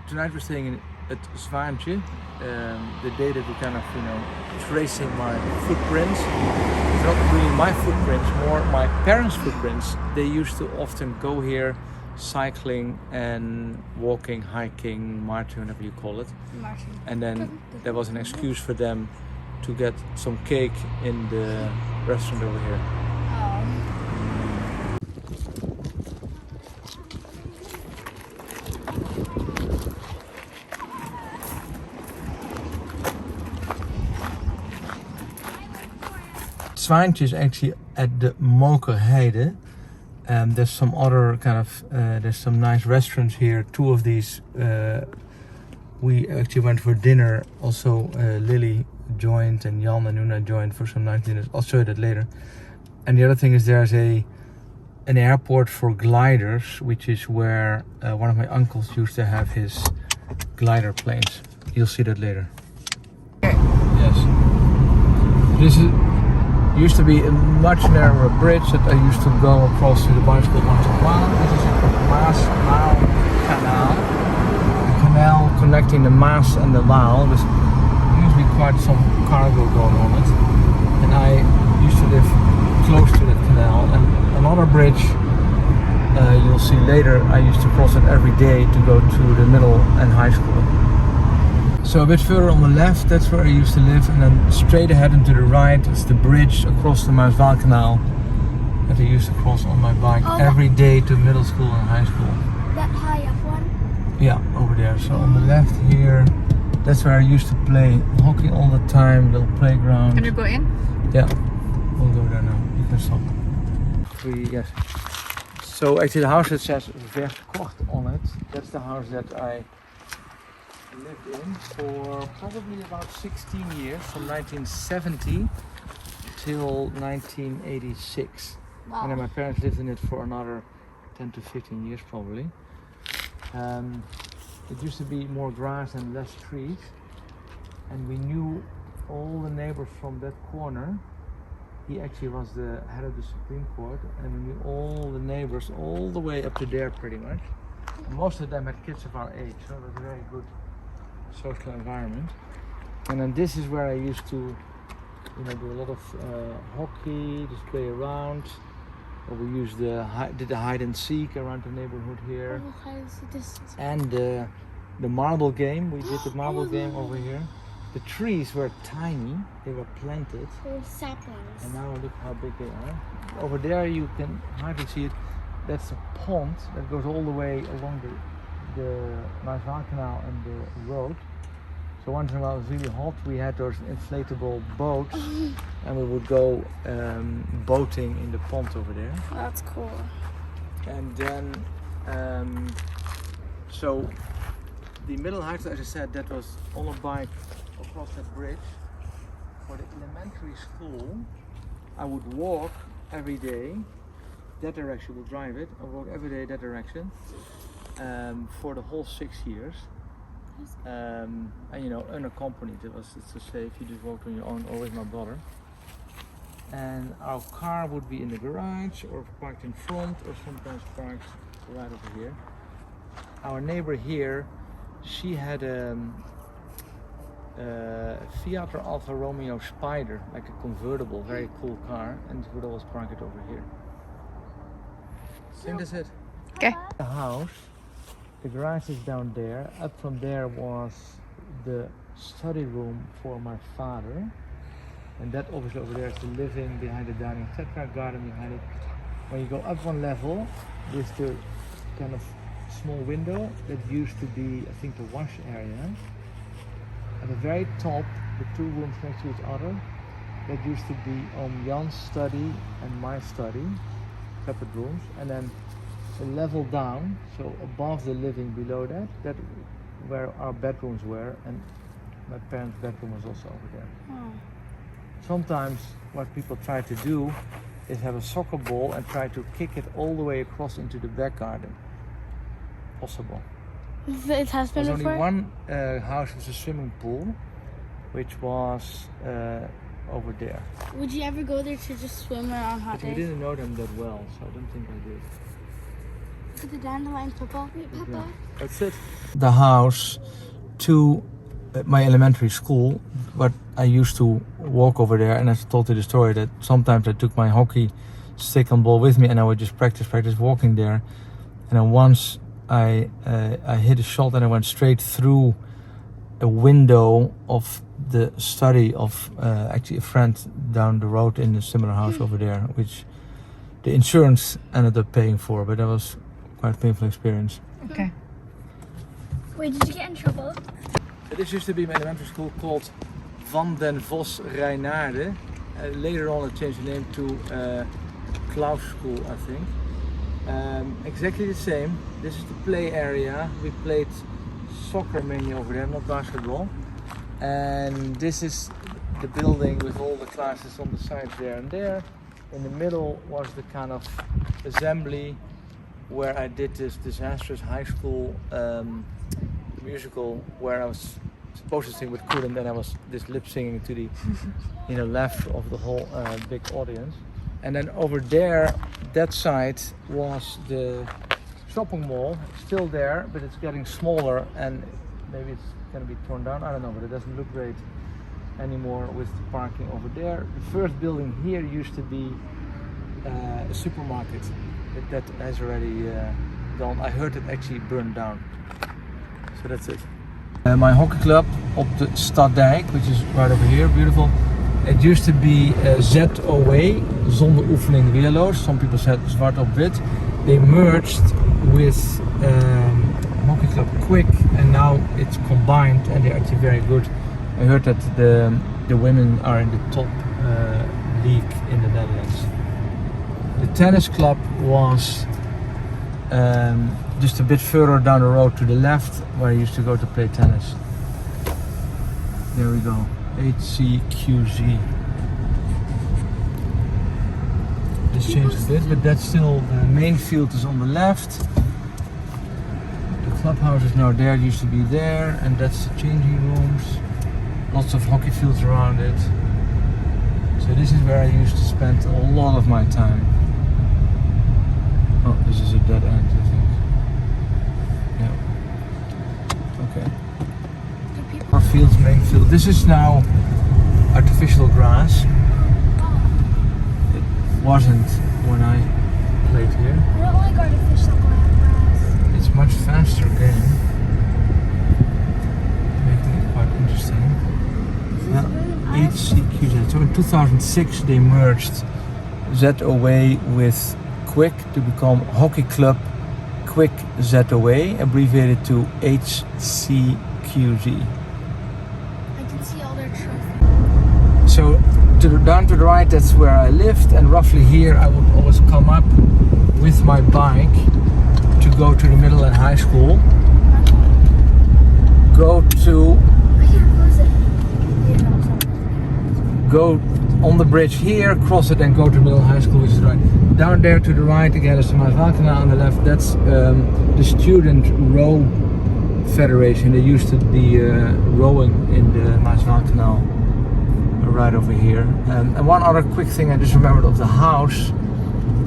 Tonight we're staying in at Zwaantje. The day that we kind of, tracing my footprints. It's not really my footprints, more my parents' footprints. They used to often go here cycling and walking, hiking, marching, whatever you call it. Marching. And then there was an excuse for them to get some cake in the restaurant over here. Zwaantje is actually at the Mokerheide. There's some other kind of, there's some nice restaurants here. Two of these, we actually went for dinner. Also, Lily joined and Jan and Una joined for some nice dinners. I'll show you that later. And the other thing is there's an airport for gliders, which is where one of my uncles used to have his glider planes. You'll see that later. Yes. This used to be a much narrower bridge that I used to go across to the bicycle once in a while. This is a Maas-Waal canal. A canal connecting the Maas and the Waal. There's usually quite some cargo going on it. And I used to live close to that canal. And another bridge you'll see later, I used to cross it every day to go to the middle and high school. So a bit further on the left, that's where I used to live, and then straight ahead and to the right is the bridge across the Maas-Waal canal that I used to cross on my bike every day to middle school and high school. That high up one? Yeah, over there. So on the left here, that's where I used to play hockey all the time, little playground. Can you go in? Yeah, we'll go there now. You can stop. Yes. So actually the house that says Verkocht on it, that's the house that I lived in for probably about 16 years, from 1970 till 1986. Wow. And then my parents lived in it for another 10 to 15 years probably. It used to be more grass and less trees, and we knew all the neighbors from that corner. He actually was the head of the Supreme Court, and we knew all the neighbors all the way up to there pretty much. And most of them had kids of our age, so it was a very good social environment. And then this is where I used to do a lot of hockey, just play around. Or we used did the hide and seek around the neighborhood here. And the marble game, we did the marble game over here. The trees were tiny, they were planted. They were saplings. And now look how big they are. Over there you can hardly see it. That's a pond that goes all the way along the Maas-Waal canal and the road. So once in a while it was really hot, we had those inflatable boats and we would go boating in the pond over there. That's cool. And then, so the middle house, as I said, that was on a bike across that bridge. For the elementary school, I would walk every day that direction, we'll drive it, I walk every day that direction. For the whole 6 years, and unaccompanied. It's to say if you just walked on your own, or with my brother. And our car would be in the garage, or parked in front, or sometimes parked right over here. Our neighbor here, she had a Fiat or Alfa Romeo Spider, like a convertible, very cool car, and she would always park it over here. And that's it. Okay. The house. The garage is down there. Up from there was the study room for my father. And that obviously over there is the living behind the dining, etc. Garden behind it. When you go up one level, there's the kind of small window that used to be, I think, the wash area. At the very top, the two rooms next to each other, that used to be on Jan's study and my study, separate rooms. And then a level down, so above the living, below that where our bedrooms were, and my parents' bedroom was also over there. Oh. Sometimes what people try to do is have a soccer ball and try to kick it all the way across into the back garden. Possible. It has been There's before? only one house with a swimming pool, which was over there. Would you ever go there to just swim on hot But we days? didn't know them that well, so I don't think I did. for the dandelion purple. Wait, Papa. That's it. The house to my elementary school, but I used to walk over there, and I told you the story that sometimes I took my hockey stick and ball with me and I would just practice walking there. And then once I hit a shot and I went straight through a window of the study of actually a friend down the road in a similar house over there, which the insurance ended up paying for, but that was quite a painful experience. Okay. Wait, did you get in trouble? This used to be my elementary school called Van den Vos Reinaarde. Later on it changed the name to Klaus School, I think. Exactly the same. This is the play area. We played soccer mainly over there, not basketball. And this is the building with all the classes on the sides there and there. In the middle was the kind of assembly where I did this disastrous high school musical where I was supposed to sing with Koen, and I was just lip singing to the left of the whole big audience. And then over there, that side was the shopping mall. It's still there, but it's getting smaller and maybe it's going to be torn down. I don't know, but it doesn't look great anymore with the parking over there. The first building here used to be a supermarket. That has already gone. I heard it actually burned down. So that's it. My hockey club op de Staddijk, which is right over here, beautiful. It used to be ZOW, zonder oefening weerloos. Some people said zwart op wit. They merged with hockey club Quick, and now it's combined, and they're actually very good. I heard that the women are in the top league in the Netherlands. The tennis club was just a bit further down the road to the left, where I used to go to play tennis. There we go, HCQZ. This changed a bit, but that's still the main field is on the left. The clubhouse is now there, it used to be there, and that's the changing rooms. Lots of hockey fields around it. So this is where I used to spend a lot of my time. Oh, this is a dead end, I think. Yeah. Okay. Our field's main field. This is now artificial grass. It wasn't when I played here. I don't like artificial grass. It's much faster game, making it quite interesting. HCQZ. So in 2006 they merged ZOW with Quick to become Hockey Club Quick ZOW, abbreviated to HCQZ. I can see all their trophies. So down to the right, that's where I lived, and roughly here I would always come up with my bike to go to the middle and high school. Go on the bridge here, cross it, and go to middle high school, which is right. Down there to the right again is the Maaswaalkanaal. On the left, that's the student row federation. They used to be rowing in the Maaswaalkanaal right over here. And one other quick thing I just remembered of the house,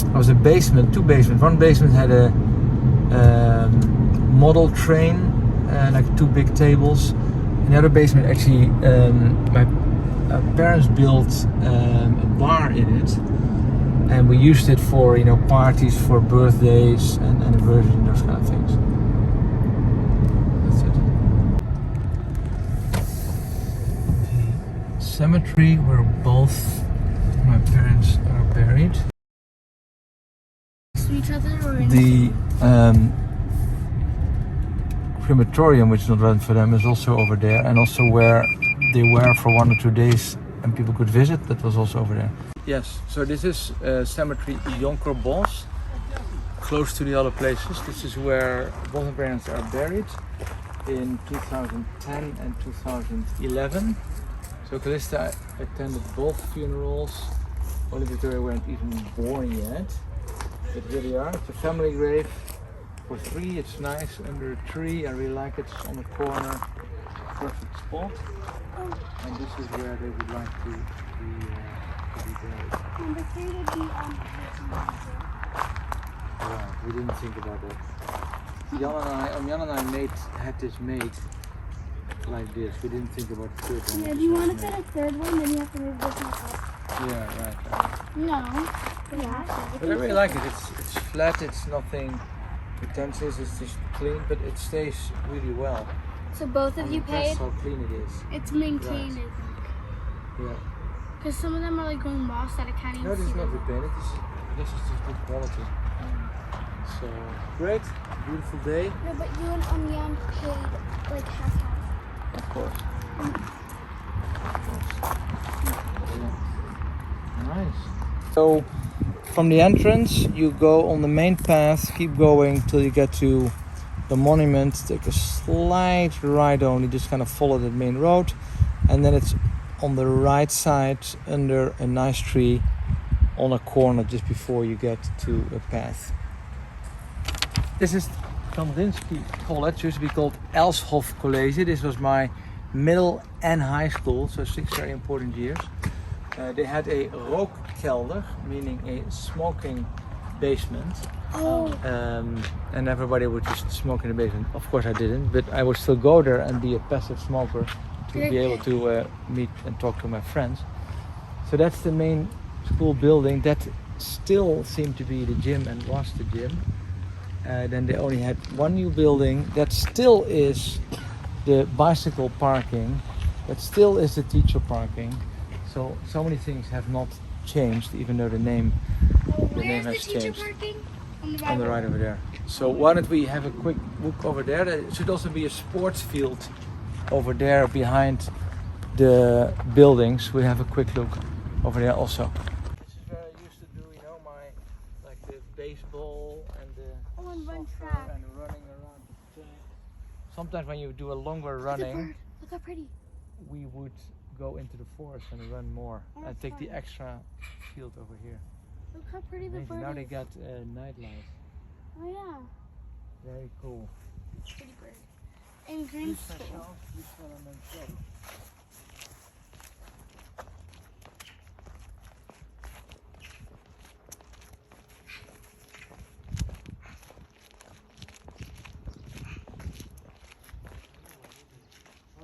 there was a basement, two basements. One basement had a model train, like two big tables. In the other basement, actually, my parents built a bar in it, and we used it for parties, for birthdays and anniversaries and those kind of things. That's it. The cemetery where both my parents are buried. To each other or in The crematorium, which is not relevant for them, is also over there, and also where they were for 1 or 2 days and people could visit, that was also over there. Yes, so this is cemetery Jonkerbos, close to the other places. This is where both my parents are buried in 2010 and 2011. So Calista attended both funerals. Only Victoria weren't even born yet. But here they are. It's a family grave for 3. It's nice under a tree. I really like it. It's on the corner. Perfect spot. And this is where they would like to be buried. Number 3 would be Right. We didn't think about that. Jan and I had this made like this. We didn't think about the third one. Yeah, do you want to put a third one? Then you have to move this one up. Yeah, right. No. Yeah. But I really like it. It's flat. It's nothing pretentious. It's just clean, but it stays really well. So both of I'm you impressed paid? how clean it is. It's maintained, Right. I think. Yeah. Because some of them are like going moss that I can't even No, this see is not them. repainted. This is just good quality. So great, beautiful day. No, but you and Onion paid like half. Of course. Nice. So from the entrance you go on the main path, keep going till you get to the monument, take a slight right only, just kind of follow the main road, and then it's on the right side under a nice tree on a corner just before you get to a path. This is Kandinsky College, used to be called Elshoff College. This was my middle and high school, so 6 very important years. They had a rookkelder, meaning a smoking basement. Oh. And everybody would just smoke in the basement. Of course I didn't, but I would still go there and be a passive smoker to be able to meet and talk to my friends. So that's the main school building. That still seemed to be the gym and was the gym. Then they only had one new building that still is the bicycle parking, that still is the teacher parking. So many things have not changed, even though the name has changed. Parking? On the right over there. So why don't we have a quick look over there? There should also be a sports field over there behind the buildings. We have a quick look over there also. This is where I used to do, like the baseball and the soccer and running around the track. Sometimes when you do a longer running, look how pretty. we would go into the forest and run more and take the extra field over here. Look how pretty the bird Now they is. got night lights. Oh yeah. Very cool. Pretty bird. In green school. Oh,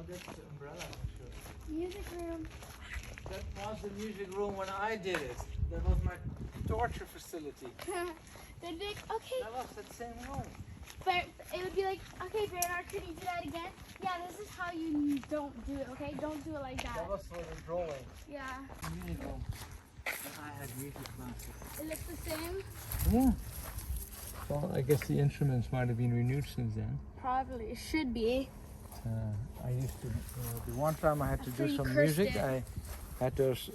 that's the umbrella, I'm sure. Music room. That was the music room when I did it. That was my torture facility. They'd be like, okay, That was that same room. but it would be like, okay, Bernard, can you do that again? Yeah, this is how you don't do it, okay? Don't do it like that. That was for the drawing. Yeah. Music room. And I had music classes. It looks the same? Yeah. Well, I guess the instruments might have been renewed since then. Probably. It should be. I used to, the one time I had to After do you some cursed music, it. I had those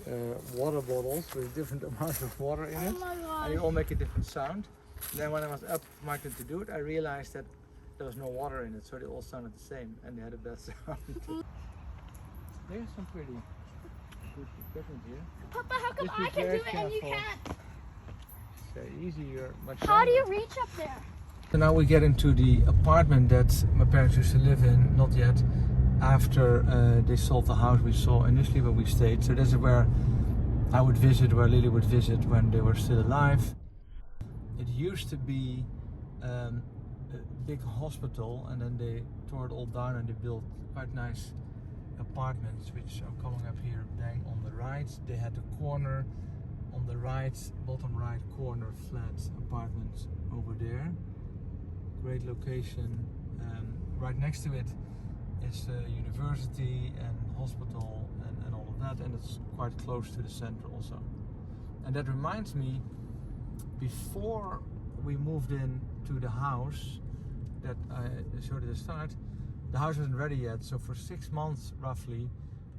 water bottles with different amounts of water in Oh it. my And god. they all make a different sound. And then when I was up my turn to do it, I realized that there was no water in it, so they all sounded the same and they had a bad sound. There's some pretty good equipment here. Papa, how come Just be I can do very it and you careful. can't? It's very easy, you're much How do younger. you reach up there? So now we get into the apartment that my parents used to live in, not yet, after they sold the house we saw initially where we stayed. So this is where I would visit, where Lily would visit when they were still alive. It used to be a big hospital, and then they tore it all down and they built quite nice apartments, which are coming up here bang on the right. They had the corner on the right, bottom right corner flat apartments over there. Great location. Right next to it is a university and hospital and all of that, and it's quite close to the center also. And that reminds me, before we moved in to the house that I showed at the start, the house wasn't ready yet, so for 6 months roughly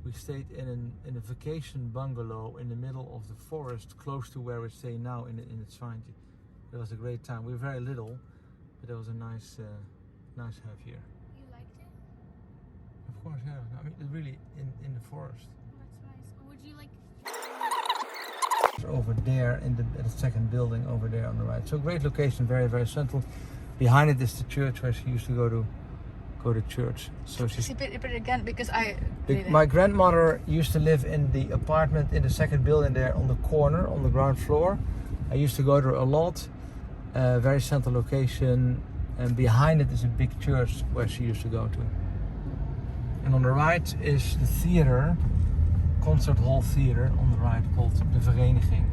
we stayed in a vacation bungalow in the middle of the forest, close to where we stay now in its find. It was a great time. We were very little, but it was a nice have here. You liked it? Of course, yeah. I mean, really in the forest. That's nice. Would you like... It's over there in the second building over there on the right. So great location, very, very central. Behind it is the church where she used to go to church. So she's... Repeat it again because My grandmother used to live in the apartment in the second building there on the corner, on the ground floor. I used to go there a lot. Very central location, and behind it is a big church where she used to go to. And on the right is the theater, concert hall theater on the right, called De Vereniging.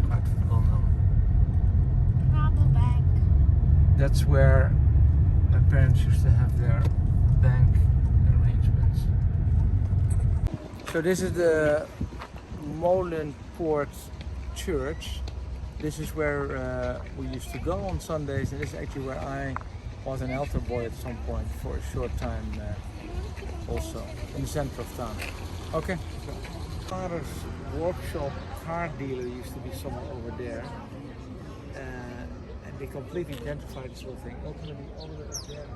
Quite well known. Rabobank. That's where my parents used to have their bank arrangements. So this is the Molenpoort Church. This is where we used to go on Sundays, and this is actually where I was an altar boy at some point for a short time also, in the center of town. Okay. Father's workshop car dealer used to be somewhere over there. And they completely identified this whole thing. Ultimately, all the way up there.